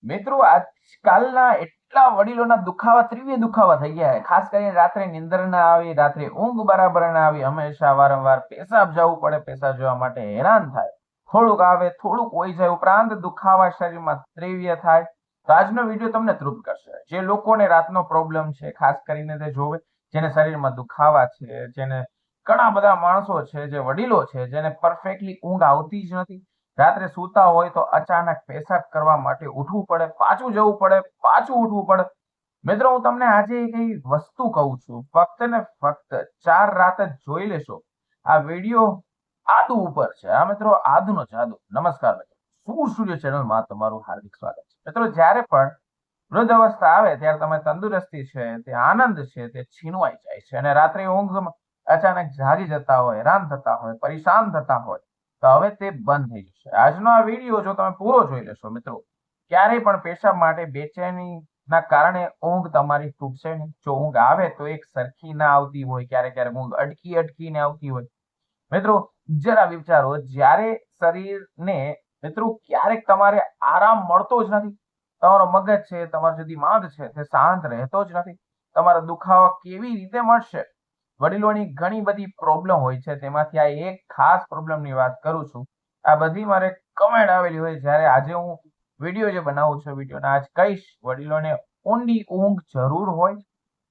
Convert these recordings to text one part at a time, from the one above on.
મિત્રો આજકાલના એટલા વડીલોના દુખાવા ત્રિવ્ય દુખાવા થઈ ગયા છે. ખાસ કરીને રાત્રે નિંદર ના આવી, રાત્રે ઊંઘ બરાબર ના આવી, હંમેશા વારંવાર પેશાબ જવું પડે, પેશાબ જવા માટે હેરાન થાય, થોડુંક આવે થોડુંક હોય જાય, ઉપરાંત દુખાવા શરીરમાં ત્રિવ્ય થાય. તો આજનો વિડીયો તમને તૃપ્ત કરશે. જે લોકોને રાતનો પ્રોબ્લેમ છે, ખાસ કરીને તે જોવે, જેને શરીરમાં દુખાવા છે, જેને ઘણા બધા માણસો છે, જે વડીલો છે, જેને પરફેક્ટલી ઊંઘ આવતી જ નથી, રાત્રે સૂતા હોય તો અચાનક પેશાબ કરવા માટે ઉઠવું પડે, પાછું જવું પડે, પાછું ઉઠવું પડે. મિત્રો, હું તમને આજે કઈ વસ્તુ કહું છું, ફક્ત ને ફક્ત 4 રાત જ જોઈ લેશો. આ વિડીયો આદુ ઉપર છે. હા મિત્રો, આદુનો જાદુ. નમસ્કાર મિત્રો, સુર સ્ટુડિયો ચેનલમાં તમારું હાર્દિક સ્વાગત છે. મિત્રો, જ્યારે પણ વૃદ્ધ અવસ્થા આવે ત્યારે તમે તંદુરસ્તી છે, તે આનંદ છે, તે છીનવાઈ જાય છે, અને રાત્રે ઊંઘ અચાનક જાગી જતા હોય, હેરાન થતા હોય, પરેશાન થતા હોય, તો હવે તે બંધ થઈ જશે. આજનો આ વિડીયો જો તમે પૂરો જોઈ લેશો મિત્રો, ક્યારેય પણ પેશાબ માટે બેચેની ના કારણે ઊંઘ તમારી તૂટશે નહીં. જો ઊંઘ આવે તો એક સરખી ના આવતી હોય, ક્યારેક ક્યારેક ઊંઘ અટકી અટકીને આવતી હોય. મિત્રો, જરા વિચારો, જ્યારે શરીરને મિત્રો ક્યારેક તમારે આરામ મળતો જ નથી, તમારો મગજ છે, તમારો જે દિમાગ છે, તે શાંત રહેતો જ નથી, તમારા દુખાવા કેવી રીતે મળશે? વડીલોની ઘણી બધી પ્રોબ્લેમ હોય છે, તેમાંથી આ એક ખાસ પ્રોબ્લેમની વાત કરું છું. આ બધી મારે કમેન્ટ આવેલી હોય જ્યારે આજે હું વિડીયો જે બનાવું છું, વિડીયોના આજ કહીશ, વડીલોને ઊંડી ઊંઘ જરૂર હોય,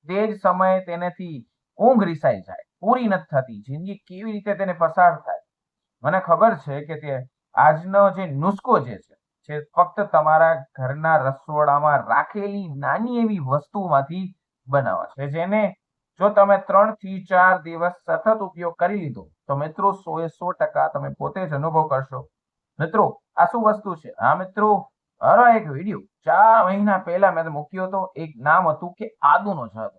તે જ સમયે તેનેથી ઊંઘ રિસાઈ જાય, પૂરી નથી થતી, જિંદગી કેવી રીતે તેને પસાર થાય. મને ખબર છે કે તે આજનો જે નુસ્ખો જે છે ફક્ત તમારા ઘરના રસોડામાં રાખેલી નાની એવી વસ્તુમાંથી બનાવવા છે, જેને જો તમે 3 થી 4 દિવસ સતત ઉપયોગ કરી લીધો તો મિત્રો 100% તમે પોતે જ અનુભવ કરશો. મિત્રો, આ શું વસ્તુ છે? હા મિત્રો, હરો એક વિડીયો 4 મહિના પહેલા મેં મૂક્યો હતો. એક નામ હતું કે આદુનો જાદુ.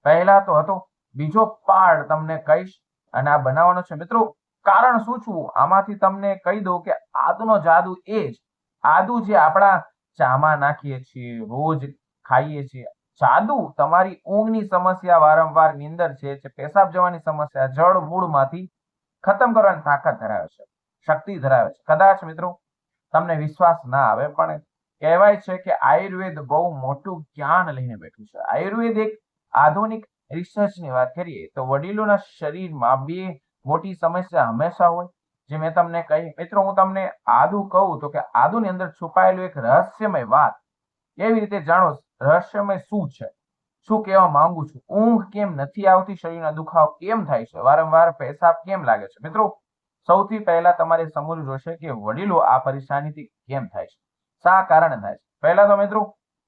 પહેલા તો હતો, બીજો પાર્ટ તમને કહીશ, અને આ બનાવવાનો છે મિત્રો. કારણ શું છું આમાંથી તમને કહી દઉં કે આદુનો જાદુ એ જ આદુ જે આપણા ચામાં નાખીએ છીએ, રોજ ખાઈએ છીએ. જાદુ તમારી ઊંઘની સમસ્યા, વારંવાર નીંદર છે, પેશાબ જવાની સમસ્યા, જળ મૂળમાંથી ખતમ કરવાની તાકાત ધરાવે છે, શક્તિ ધરાવે છે. કદાચ મિત્રો તમને વિશ્વાસ ના આવે, પણ કહેવાય છે કે આયુર્વેદ બહુ મોટું જ્ઞાન લઈને બેઠું છે. આયુર્વેદ એક આધુનિક રિસર્ચની વાત કરીએ તો વડીલોના શરીરમાં બે મોટી સમસ્યા હંમેશા હોય, જે મેં તમને કહી. મિત્રો, હું તમને આદુ કહું તો કે આદુની અંદર છુપાયેલું એક રહસ્યમય વાત કેવી રીતે જાણો? રહસ્યમય શું છે, શું કહેવા માંગુ છું? ઊંઘ કેમ નથી આવતી? શરીરના દુખાવો કેમ થાય છે? વારંવાર પેશાબ કેમ લાગે છે? મિત્રો, સૌથી પહેલા તમારે સમજવું જોશે કે વડીલો આ પરેશાનીથી કેમ થાય છે, શા કારણે થાય છે. પહેલા તો મિત્રો,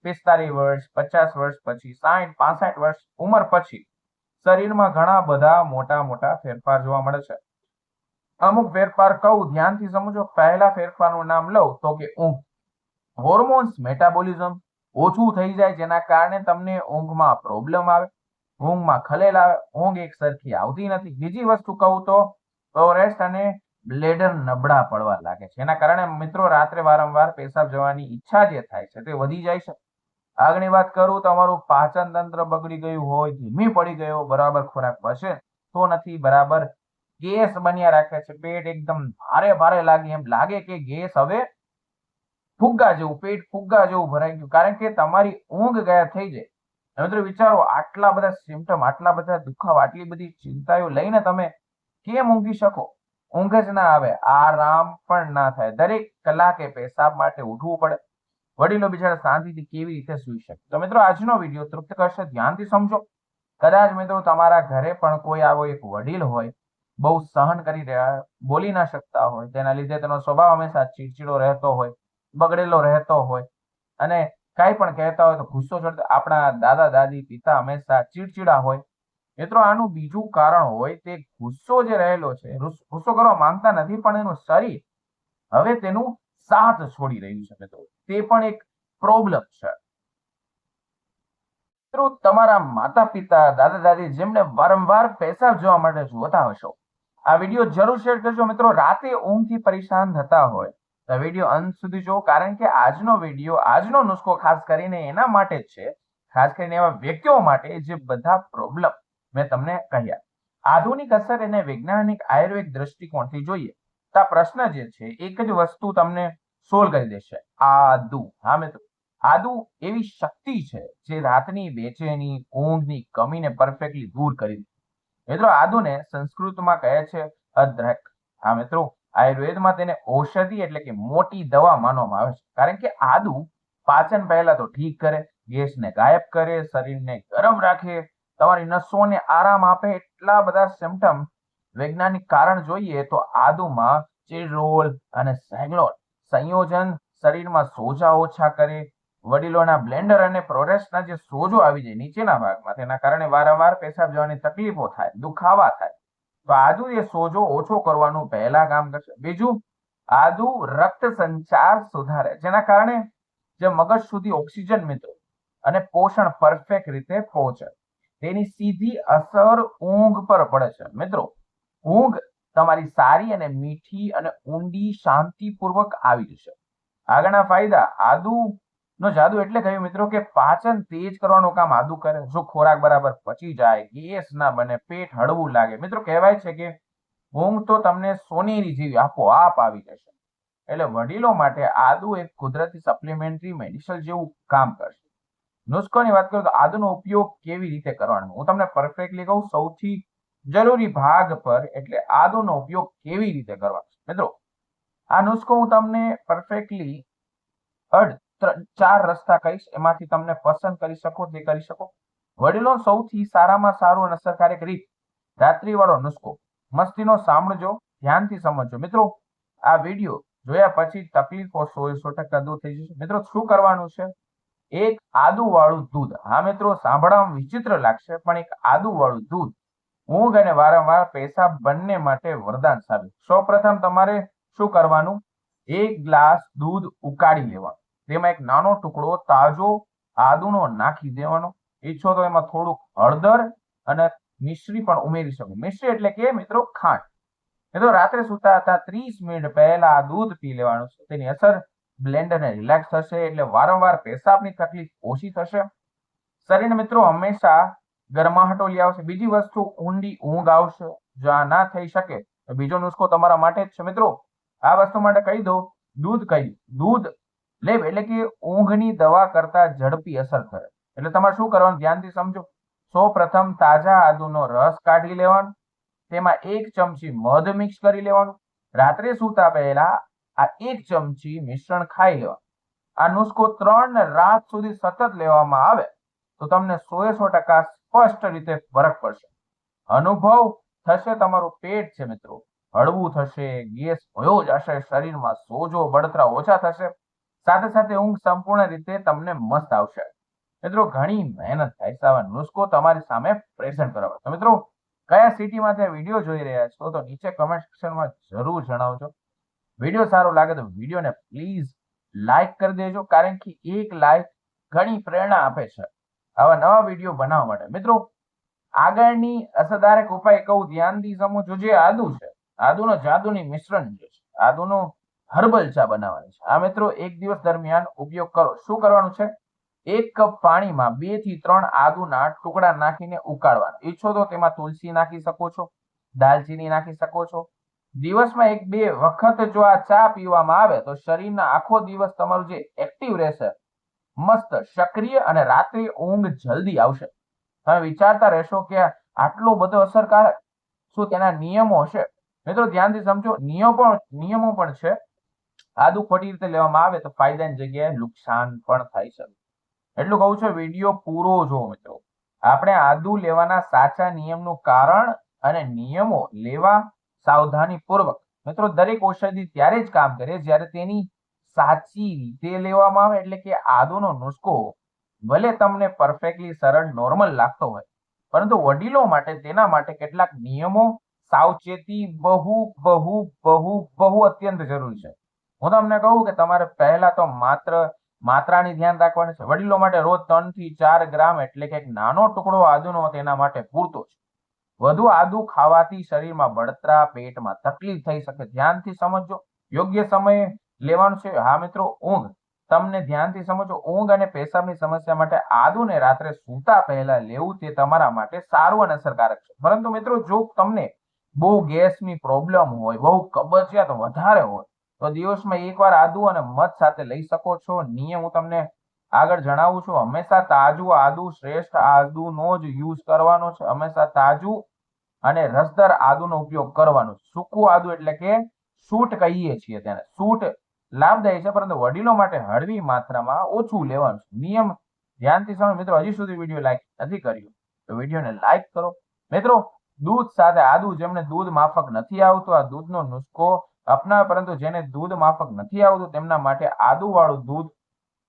45 વર્ષ, 50 વર્ષ પછી, 60 65 વર્ષ ઉંમર પછી શરીરમાં ઘણા બધા મોટા મોટા ફેરફાર જોવા મળે છે. અમુક ફેરફાર કહું, ધ્યાનથી સમજો. પહેલા ફેરફારનું નામ લઉં તો કે ઊંઘ. હોર્મોન્સ મેટાબોલિઝમ ઓછું થઈ જાય, જેના કારણે તમને ઊંઘમાં પ્રોબ્લેમ આવે, ઊંઘમાં ખલેલ આવે, ઊંઘ એક સરખી આવતી નથી. બીજી વસ્તુ કહું તો ફોરેસ્ટ અને બ્લેડર નબળા પડવા લાગે છે. એના કારણે મિત્રો રાત્રે વારંવાર પેશાબ જવાની ઈચ્છા જે થાય છે તે વધી જાય છે. આગળની વાત કરું, તમારું પાચન તંત્ર બગડી ગયું હોય, ધીમી પડી ગયો, બરાબર ખોરાક પચે તો નથી, બરાબર ગેસ બન્યા રાખે છે, પેટ એકદમ ભારે ભારે લાગે, એમ લાગે કે ગેસ હવે ફુગ્ગા જેવું, પેટ ફુગ્ગા જેવું ભરાઈ ગયું, કારણ કે તમારી ઊંઘ ગાયબ થઈ જાય. મિત્રો વિચારો, આટલા બધા સિમ્પટમ, આટલા બધા દુખાવા, આટલી બધી ચિંતાઓ લઈને તમે કેમ ઊંઘી શકો? ઊંઘ જ ના આવે, આરામ પણ ના થાય, દરેક કલાકે પેશાબ માટે ઉઠવું પડે. વડીલો બિચારા શાંતિથી કેવી રીતે સુઈ શકે? તો મિત્રો, આજનો વિડીયો તૃપ્ત કરશે, ધ્યાનથી સમજો. કદાચ મિત્રો તમારા ઘરે પણ કોઈ આવો એક વડીલ હોય, બહુ સહન કરી રહ્યા, બોલી ના શકતા હોય, તેના લીધે તેનો સ્વભાવ હંમેશા ચીડચીડો રહેતો હોય, બગડેલો રહેતો હોય, અને કાંઈ પણ કહેતા હોય તો ગુસ્સો ચડતો. આપણા દાદા દાદી પિતા હંમેશા ચીડચીડા હોય. મિત્રો, આનું બીજું કારણ હોય, તે ગુસ્સો જે રહેલો છે, ગુસ્સો કરવા માંગતા નથી, પણ એનું શરીર હવે તેનું સાથ છોડી રહ્યું છે. મિત્રો, તે પણ એક પ્રોબ્લેમ છે. મિત્રો, તમારા માતા પિતા, દાદા દાદી જેમને વારંવાર પેશાબ જવા માટે જોતા હશો, આ વિડીયો જરૂર શેર કરજો. મિત્રો, રાતે ઊંઘથી પરેશાન થતા હોય તો વિડીયો અંત સુધી જો, કારણ કે આજનો વિડીયો, આજનો નુસ્ખો ખાસ કરીને એના માટે જ છે, ખાસ કરીને એવા વ્યક્તિઓ માટે જે બધા પ્રોબ્લેમ મેં તમને કહ્યા. આધુનિક અસર અને વૈજ્ઞાનિક આયુર્વેદ દ્રષ્ટિકોણથી જોઈએ તો આ પ્રશ્ન જે છે એક જ વસ્તુ તમને સોલ્વ કરી દેશે: આદુ. હા મિત્રો, આદુ એવી શક્તિ છે જે રાતની બેચેની, ઊંઘની કમીને પરફેક્ટલી દૂર કરી દે. મિત્રો આદુને સંસ્કૃતમાં કહે છે અદ્રક. હા મિત્રો, આયુર્વેદમાં તેને ઔષધિ એટલે કે મોટી દવા માનવામાં આવે છે, કારણ કે આદુ પાચન પહેલા તો ઠીક કરે, ગેસને ગાયબ કરે, શરીરને ગરમ રાખે, તમારી નસોને આરામ આપે. એટલા બધા સિમ્પટમ વૈજ્ઞાનિક કારણ જોઈએ તો આદુમાં ચિરોલ અને સેગ્લોલ સંયોજન શરીરમાં સોજા ઓછા કરે. વડીલોના બ્લેન્ડર અને પ્રોરેસના જે સોજો આવી જાય નીચેના ભાગમાં, તેના કારણે વારંવાર પેશાબ જવાની તકલીફો થાય, દુખાવા થાય, તો આદુ એ સોજો ઓછો કરવાનું પહેલા કામ કરશે. બીજું, આદુ રક્ત સંચાર સુધારે, જેના કારણે જે મગજ સુધી ઓક્સિજન મિત્રો અને પોષણ પરફેક્ટ રીતે પહોંચે. તેની સીધી અસર ઊંઘ પર પડે છે મિત્રો. ઊંઘ તમારી સારી અને મીઠી અને ઊંડી શાંતિપૂર્વક આવી જશે. આગળના ફાયદા, આદુ નો જાદુ એટલે કહ્યું મિત્રો કે પાચન તેજ કરવાનું કામ આદુ કરે. જો ખોરાક બરાબર પચી જાય, ગેસ ના બને, પેટ હળવું લાગે, મિત્રો કહેવાય છે કે ઊંઘ તો તમને સોનેરી જેવી આપોઆપ આવી જશે. એટલે વડીલો માટે આદુ એક કુદરતી સપ્લિમેન્ટરી મેડિસિન જેવું કામ કરશે. નુસ્ખાની વાત કરું તો આદુનો ઉપયોગ કેવી રીતે કરવાનો, હું તમને પરફેક્ટલી કહું. સૌથી જરૂરી ભાગ પર, એટલે આદુનો ઉપયોગ કેવી રીતે કરવાનો. મિત્રો આ નુસ્ખો હું તમને પરફેક્ટલી 4 રસ્તા કહીશ, એમાંથી તમને પસંદ કરી શકો તે કરી શકો. વડીલો સૌથી સારામાં સારું અને અસરકારક રીત, રાત્રિ વાળો નુસ્ખો. મસ્તીનો સાંભળજો, ધ્યાનથી સમજજો. મિત્રો આ વિડીયો જોયા પછી તકલીફો 100% દૂર થઈ જશે. મિત્રો શું કરવાનું છે, એક આદુ વાળું દૂધ. હા મિત્રો, સાંભળવામાં વિચિત્ર લાગશે, પણ એક આદુ વાળું દૂધ ઊંઘ અને વારંવાર પેશાબ બંને માટે વરદાન સાબિત. સૌપ્રથમ તમારે શું કરવાનું, 1 ગ્લાસ દૂધ ઉકાળી લેવાનું, તેમાં એક નાનો ટુકડો તાજો આદુનો નાખી દેવાનો. ઈચ્છો તો એમાં થોડુંક હળદર અને મિશ્રી પણ ઉમેરી શકો. મિશ્રી એટલે કે મિત્રો ખાંડ. મિત્રો રાત્રે સુતા હતા 30 મિનિટ પહેલા આ દૂધ પી લેવાનું છે. તેની અસર બ્લેન્ડરને રિલેક્સ થશે, એટલે વારંવાર પેશાબની તકલીફ ઓછી થશે. શરીરને મિત્રો હંમેશા ગરમાહટો લઈ આવશે. બીજી વસ્તુ, ઊંડી ઊંઘ આવશે. જો આ ના થઈ શકે તો બીજો નુસ્ખો તમારા માટે જ છે. મિત્રો આ વસ્તુ માટે કહી દો, દૂધ લેબ એટલે કે ઊંઘની દવા કરતા ઝડપી અસર કરે. એટલે તમારે શું કરવાનું, ધ્યાનથી સમજો. સૌપ્રથમ તાજા આદુનો રસ કાઢી લેવાનો, તેમાં 1 ચમચી મધ મિક્સ કરી લેવાનું. રાત્રે સૂતા પહેલા આ 1 ચમચી મિશ્રણ ખાઈ લેવાનું. આ નુસ્ખો 3 રાત સુધી સતત લેવામાં આવે તો તમને 100% સ્પષ્ટ રીતે ફરક પડશે. અનુભવ થશે, તમારું પેટ છે મિત્રો હળવું થશે, ગેસ ભયો જશે, શરીરમાં સોજો બળતરા ઓછા થશે, સાથે સાથે ઊંઘ સંપૂર્ણ રીતે તમને મસ્ત આવશે. મિત્રો ઘણી મહેનત થાય છે આવા નુસ્ખો તમારી સામે પ્રેઝન્ટ કરવા. તો મિત્રો કયા સિટીમાંથી આ વિડીયો જોઈ રહ્યા છો તો નીચે કમેન્ટ સેક્શનમાં જરૂર જણાવજો. વિડીયો સારો લાગે તો વિડીયોને પ્લીઝ લાઈક કરી દેજો, કારણ કે એક લાઈક ઘણી પ્રેરણા આપે છે આવા નવા વિડીયો બનાવવા માટે. મિત્રો આગળની અસરકારક ઉપાય કહું, ધ્યાનથી સમજો. જે આદુ છે, આદુનો જાદુની મિશ્રણ જે છે, આદુનો હર્બલ ચા બનાવવાની છે. આ મિત્રો 1 દિવસ દરમિયાન ઉપયોગ કરો. શું કરવાનું છે, 1 કપ પાણીમાં 2 થી 3 આદુના ટુકડા નાખીને ઉકાળવાના. ઈચ્છો તો તેમાં તુલસી નાખી શકો છો, દાલચીની નાખી શકો છો. દિવસમાં 1-2 વખત જો આ ચા પીવામાં આવે તો શરીરના આખો દિવસ તમારું જે એક્ટિવ રહેશે, મસ્ત સક્રિય, અને રાત્રે ઊંઘ જલ્દી આવશે. તમે વિચારતા રહેશો કે આટલો બધો અસરકારક, શું તેના નિયમો હશે? મિત્રો ધ્યાનથી સમજો, નિયમો પણ છે. આદુ ખોટી રીતે લેવામાં આવે તો ફાયદાની જગ્યાએ નુકસાન પણ થાય છે. એટલું કહું છું, વિડીયો પૂરો જો મિત્રો. આપણે આદુ લેવાના સાચા નિયમનું કારણ અને નિયમો લેવા સાવધાની પૂર્વક. મિત્રો દરેક ઔષધિ ત્યારે જ કામ કરે જ્યારે તેની સાચી રીતે લેવામાં આવે. એટલે કે આદુનો નુસ્ખો ભલે તમને પરફેક્ટલી સરળ નોર્મલ લાગતો હોય, પરંતુ વડીલો માટે તેના માટે કેટલાક નિયમો, સાવચેતી બહુ બહુ બહુ બહુ અત્યંત જરૂરી છે. હું તમને કહું કે તમારે પહેલા તો માત્રાની ધ્યાન રાખવાની છે. વડીલો માટે રોજ 3 થી 4 ગ્રામ એટલે કે એક નાનો ટુકડો આદુનો તેના માટે પૂરતો છે. વધુ આદુ ખાવાથી શરીરમાં બળતરા, પેટમાં તકલીફ થઈ શકે. ધ્યાનથી સમજો, યોગ્ય સમયે લેવાનું છે. હા મિત્રો, ઊંઘ તમને ધ્યાનથી સમજો. ઊંઘ અને પેશાબની સમસ્યા માટે આદુને રાત્રે સૂતા પહેલા લેવું તે તમારા માટે સારું અને અસરકારક છે. પરંતુ મિત્રો જો તમને બહુ ગેસની પ્રોબ્લેમ હોય, બહુ કબજિયાત વધારે હોય, તો દિવસમાં 1 વાર આદુ અને મધ સાથે લઈ શકો છો. નિયમ હું તમને આગળ જણાવું છું, હંમેશા તાજું આદુ શ્રેષ્ઠ આદુનો જ યુઝ કરવાનો છે. હંમેશા તાજું અને રસદર આદુનો ઉપયોગ કરવાનો. સૂકું આદુ એટલે કે સૂટ કહીએ છીએ તેને. સૂટ લાભદાયી છે, પરંતુ વડીલો માટે હળવી માત્રામાં ઓછું લેવાનું છે. નિયમ ધ્યાનથી સમજો મિત્રો. હજી સુધી વિડીયો લાઈક નથી કર્યો તો વિડીયોને લાઈક કરો. મિત્રો, દૂધ સાથે આદુ. જેમને દૂધ માફક નથી આવતું, આ દૂધનો નુસ્ખો અપનાવે, પરંતુ જેને દૂધ માફક નથી આવતું તેમના માટે આદુ વાળું દૂધ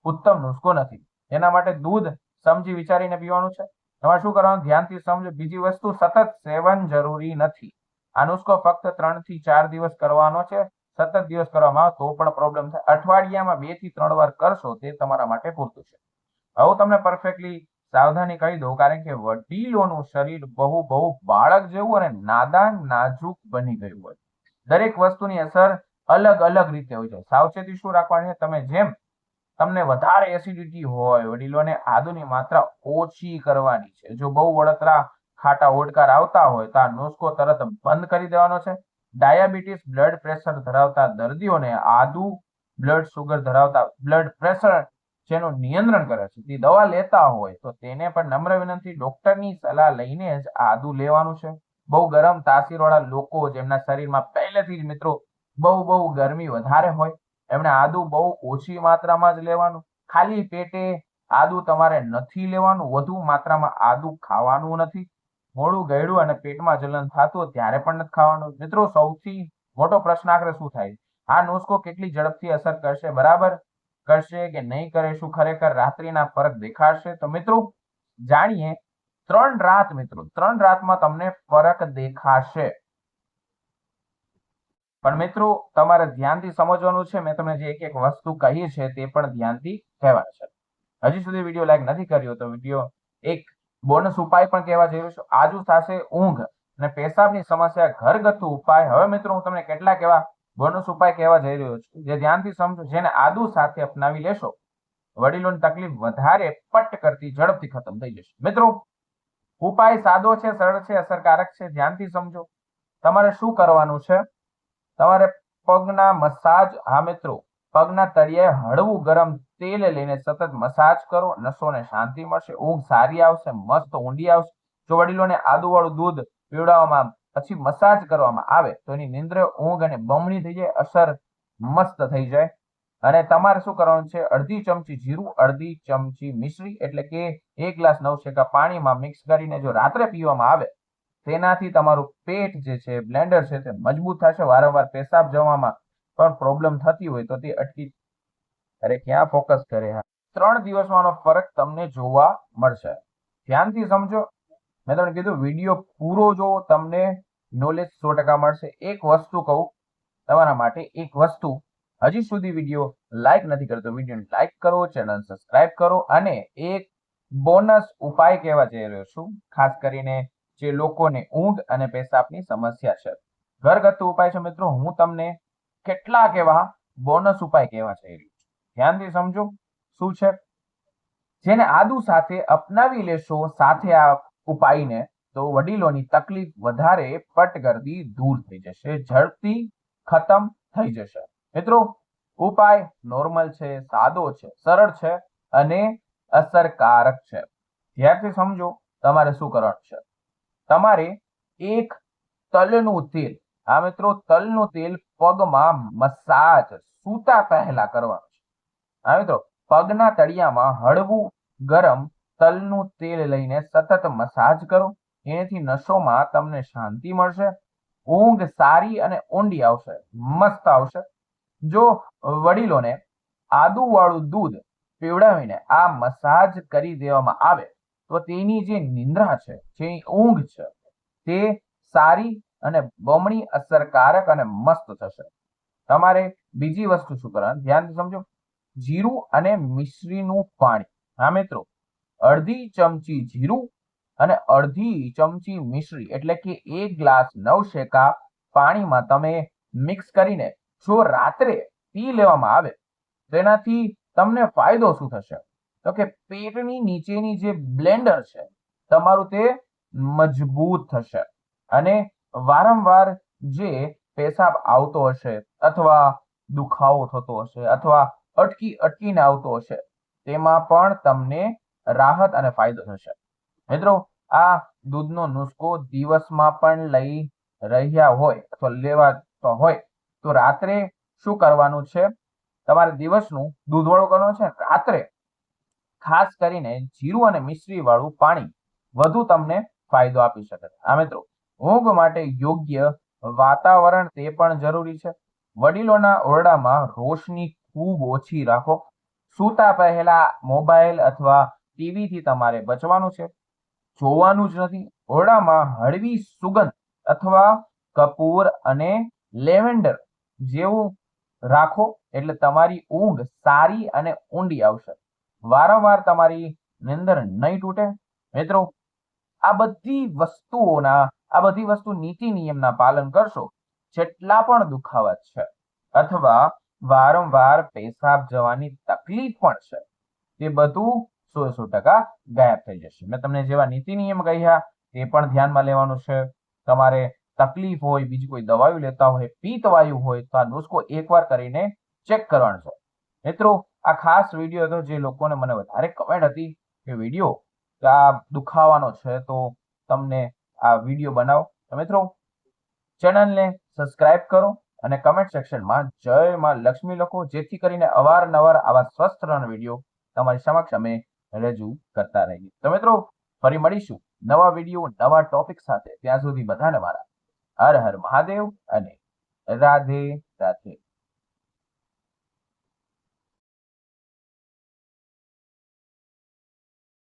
ઉત્તમ નુસ્ખો નથી. એના માટે દૂધ સમજી વિચારીને પીવાનું છે. તમારે શું કરવાનું, ધ્યાનથી સમજો. બીજી વસ્તુ, સતત સેવન જરૂરી નથી. આ નુસ્ખો ફક્ત 3 થી 4 દિવસ કરવાનો છે. સતત દિવસ કરવામાં આવે તો પણ પ્રોબ્લેમ થાય. અઠવાડિયામાં 2 થી 3 વાર કરશો તે તમારા માટે પૂરતું છે. હવે તમને પરફેક્ટલી સાવધાની કહી દઉં, કારણ કે વડીલોનું શરીર બહુ બહુ બાળક જેવું અને નાદાન નાજુક બની ગયું હોય. દરેક વસ્તુની અસર અલગ અલગ રીતે હોય છે. સાવચેતી શું રાખવાની છે, તમે જેમ તમને વધારે એસિડિટી હોય, વડીલોને આદુની માત્રા ઓછી કરવાની છે. જો બહુ વળતરા ખાટા ઓડકાર આવતા હોય તો આ નુસ્ખો તરત બંધ કરી દેવાનો છે. ડાયાબિટીસ, બ્લડ પ્રેશર ધરાવતા દર્દીઓને આદુ બ્લડ શુગર ધરાવતા, બ્લડ પ્રેશર જેનું નિયંત્રણ કરે છે તે દવા લેતા હોય તો તેને પણ નમ્ર વિનંતી, ડોક્ટરની સલાહ લઈને જ આદુ લેવાનું છે. બહુ ગરમ તાસીરવાળા લોકો, જેમના શરીરમાં પહેલેથી જ મિત્રો બહુ ગરમી વધારે હોય, એમણે આદુ બહુ ઓછી માત્રામાં જ લેવાનું. ખાલી પેટે આદુ તમારે નથી લેવાનું. વધુ માત્રામાં આદુ ખાવાનું નથી. મોઢું ગળ્યું અને પેટમાં જલન થતું હોય ત્યારે પણ નથી ખાવાનું. મિત્રો, સૌથી મોટો પ્રશ્ન આખરે શું થાય, આ નુસ્ખો કેટલી ઝડપથી અસર કરશે, બરાબર કરશે કે નહીં કરે, શું ખરેખર રાત્રિના ફરક દેખાડશે? તો મિત્રો જાણીએ. 3 રાત મિત્રો, 3 રાતમાં તમને ફરક દેખાશે. પણ મિત્રો તમારે ધ્યાનથી સમજવાનું છે. મેં તમને જે એક વસ્તુ કહી છે તે પણ ધ્યાનથી કહેવાની છે. હજી સુધી વિડીયો લાઈક નથી કર્યો તો વિડીયો એક બોનસ ઉપાય પણ કહેવા જઈ રહ્યો છું. આજુ સાથે ઊંઘ અને પેશાબની સમસ્યા ઘરગથ્થુ ઉપાય. હવે મિત્રો હું તમને કેટલાક એવા બોનસ ઉપાય કહેવા જઈ રહ્યો છું જે ધ્યાનથી સમજો, જેને આદુ સાથે અપનાવી લેશો વડીલોની તકલીફ વધારે પટ કરતી ઝડપથી ખતમ થઈ જશે. મિત્રો, ઉપાય સાદો છે, સરળ છે, અસરકારક છે. ધ્યાનથી સમજો. તમારે શું કરવાનું છે, તમારે પગના મસાજ, હા મિત્રો, પગના તળિયે હળવું ગરમ તેલ લઈને સતત મસાજ કરો. નસોને શાંતિ મળશે, ઊંઘ સારી આવશે, મસ્ત ઊંડી આવશે. જો વડીલોને આદુ વાળું દૂધ પીવડાવવામાં પછી મસાજ કરવામાં આવે તો એની નિંદ્ર, ઊંઘ અને બમણી થઈ જાય, અસર મસ્ત થઈ જાય. અને તમારે શું કરવાનું છે, અડધી ચમચી જીરું, અડધી ચમચી મિશ્રી એટલે કે 1 ગ્લાસ નવશેકા પાણીમાં મિક્સ કરીને જો રાત્રે પીવામાં આવે તેનાથી તમારું પેટ જે છે, બ્લેન્ડર છે, તે મજબૂત થશે. વારંવાર પેશાબ જવામાં પણ પ્રોબ્લેમ થતી હોય તો તે અટકી. અરે ક્યાં ફોકસ કરે, 3 દિવસમાંનો ફરક તમને જોવા મળશે. ધ્યાનથી સમજો. મેં તમને કીધું વિડીયો પૂરો જો, તમને નોલેજ 100% મળશે. એક વસ્તુ કહું તમારા માટે, એક વસ્તુ, હજી સુધી વિડીયો લાઈક નથી કરતો, વિડીયોને લાઈક કરો, ચેનલ સબસ્ક્રાઇબ કરો. અને એક બોનસ ઉપાય કહેવા જઈ રહ્યો છું, ખાસ કરીને જે લોકોને ઊંઘ અને પેશાબની સમસ્યા છે. ઘરગથ્થુ ઉપાય છે મિત્રો. હું તમને કેટલાક એવા બોનસ ઉપાય કહેવા જઈ રહ્યો છું. ધ્યાનથી સમજો શું છે. જેને આદુ સાથે અપનાવી લેશો સાથે આ ઉપાયને, તો વડીલોની તકલીફ વધારે પટગરદી દૂર થઈ જશે, ઝડપથી ખતમ થઈ જશે. મિત્રો, ઉપાય નોર્મલ છે, સાદો છે, સરળ છે અને અસરકારક છે. ધ્યાનથી સમજો. તમારે શું કરવાનું છે, તમારે એક તલનું તેલ, હા મિત્રો, તલનું તેલ પગમાં મસાજ સૂતા પહેલા કરવાનું છે. હા મિત્રો, પગના તળિયામાં હળવું ગરમ તલનું તેલ લઈને સતત મસાજ કરો. એનાથી નસોમાં તમને શાંતિ મળશે, ઊંઘ સારી અને ઊંડી આવશે, મસ્ત આવશે. જો વડીલોને આદુ વાળું દૂધ પીવડાવીને આ મસાજ કરી દેવામાં આવે તો તેની જે નિંદ્રા છે, જે ઊંઘ છે, તે સારી અને બમણી, અસરકારક અને મસ્ત થશે. તમારે બીજી વસ્તુ શું કરવાની, ધ્યાનથી સમજો. જીરું અને મિશ્રીનું પાણી, હા મિત્રો, અડધી ચમચી જીરું અને અડધી ચમચી મિશ્રી એટલે કે 1 ગ્લાસ નવશેકા પાણીમાં તમે મિક્સ કરીને જો રાત્રે પી લેવામાં આવે તેનાથી તમને ફાયદો શું થશે, તો કે પેટની નીચેની જે બ્લેન્ડર છે તમારું તે મજબૂત થશે. અને વારંવાર જે પેશાબ આવતો હશે અથવા દુખાવો થતો હશે અથવા અટકીને આવતો હશે તેમાં પણ તમને રાહત અને ફાયદો થશે. મિત્રો, આ દૂધનો નુસ્ખો દિવસમાં પણ લઈ રહ્યા હોય અથવા લેવાતો હોય તો રાત્રે શું કરવાનું છે? તમારે દિવસનું દૂધવાળું કરવાનું છે. રાત્રે ખાસ કરીને જીરું અને મિશ્રી વાળું પાણી વધુ તમને ફાયદો આપી શકે છે. આ મિત્રો, ઊંઘ માટે યોગ્ય વાતાવરણ તે પણ જરૂરી છે. વડીલોના ઓરડામાં રોશની ખૂબ ઓછી રાખો. સૂતા પહેલા મોબાઈલ અથવા ટીવી થી તમારે બચવાનું છે, જોવાનું જ નથી. ઓરડામાં હળવી સુગંધ અથવા કપૂર અને લેવેન્ડર જેવું રાખો, એટલે તમારી ઊંઘ સારી અને ઊંડી આવશે. વારંવાર તમારી નિંદર નહીં તૂટે. મિત્રો, આ બધી વસ્તુ નીતિ નિયમના પાલન કરશો, જેટલા પણ દુખાવા છે અથવા વારંવાર પેશાબ જવાની તકલીફ પણ છે, તે બધું 100% ગાયબ થઈ જશે. મેં તમને જેવા નીતિ નિયમ કહ્યા તે પણ ધ્યાનમાં લેવાનું છે. તમારે તકલીફ હોય, બીજી કોઈ દવાઓ લેતા હોય, પિત્તવાયુ હોય, તો આ નુસ્ખો એકવાર કરીને ચેક કરવાનો છે. મિત્રો, આ ખાસ વિડીયો હતો જે લોકોને મને વધારે કમેન્ટ હતી કે વિડીયો આ દુખાવાનો છે તો તમને આ વિડીયો બનાવો. તો મિત્રો, ચેનલને સબસ્ક્રાઇબ કરો અને કમેન્ટ સેક્શનમાં જય માં લક્ષ્મી લખો, જેથી કરીને અવારનવાર આવા સ્વસ્થ વિડીયો તમારી સમક્ષ અમે રજૂ કરતા રહીએ. તો મિત્રો, ફરી મળીશું નવા વિડીયો નવા ટોપિક સાથે. ત્યાં સુધી બધાને મારા હર હર મહાદેવ અને રાધે રાધે.